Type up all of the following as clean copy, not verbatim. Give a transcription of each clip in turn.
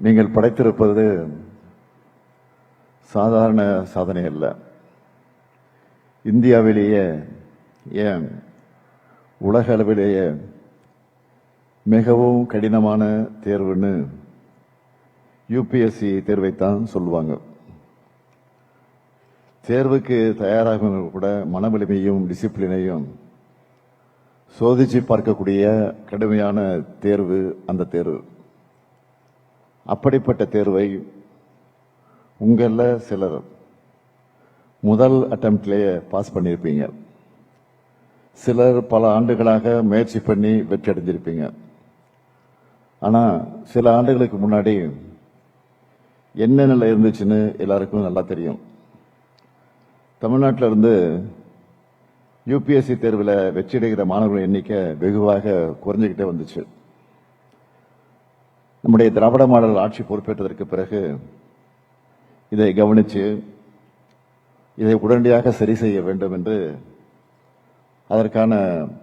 நீங்கள் படைத்திருப்பது சாதாரண சாதனை அல்ல. இந்தியாவிலேயே ஏன் உலக அளவிலேயே மிகவும் கடினமான தேர்வுன்னு யூபிஎஸ்சி தேர்வைத்தான் சொல்லுவாங்க. தேர்வுக்கு தயாராக கூட மன வலிமையும் டிசிப்ளினையும் சோதிச்சு பார்க்கக்கூடிய கடுமையான தேர்வு அந்த தேர்வு. அப்படிப்பட்ட தேர்வை உங்கள சிலர் முதல் அட்டெம்ப்ட்லேயே பாஸ் பண்ணியிருப்பீங்க. சிலர் பல ஆண்டுகளாக முயற்சி பண்ணி வெற்றி அடைஞ்சிருப்பீங்க. ஆனா சில ஆண்டுகளுக்கு முன்னாடி என்ன நிலை இருந்துச்சுன்னு எல்லாருக்கும் நல்லா தெரியும். தமிழ்நாட்டில இருந்து யூபிஎஸ்சி தேர்வில் வெற்றி அடைகிற மாணவர்கள் எண்ணிக்கை வெகுவாக குறைஞ்சிக்கிட்டே வந்துச்சு. நம்முடைய திராவிட மாடல் ஆட்சி பொறுப்பேற்றதற்கு பிறகு இதை கவனித்து இதை உடனடியாக சரி செய்ய வேண்டும் என்று அதற்கான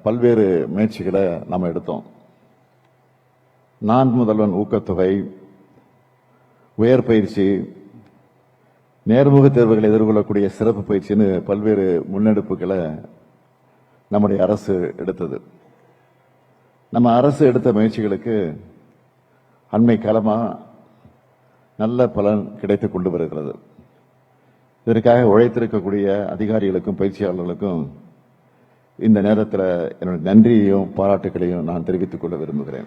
பல்வேறு முயற்சிகளை நாம் எடுத்தோம். நான் முதல்வன் ஊக்கத்தொகை, உயர் பயிற்சி, நேர்முக தேர்வுகளை எதிர்கொள்ளக்கூடிய சிறப்பு பயிற்சின்னு பல்வேறு முன்னெடுப்புகளை நம்முடைய அரசு எடுத்தது. நம்ம அரசு எடுத்த முயற்சிகளுக்கு அண்மை காலமா நல்ல பலன் கிடைத்துக் கொண்டு வருகிறது. இதற்காக உழைத்திருக்கக்கூடிய அதிகாரிகளுக்கும் பயிற்சியாளர்களுக்கும் இந்த நேரத்தில் என்னுடைய நன்றியையும் பாராட்டுகளையும் நான் தெரிவித்துக் கொள்ள விரும்புகிறேன்.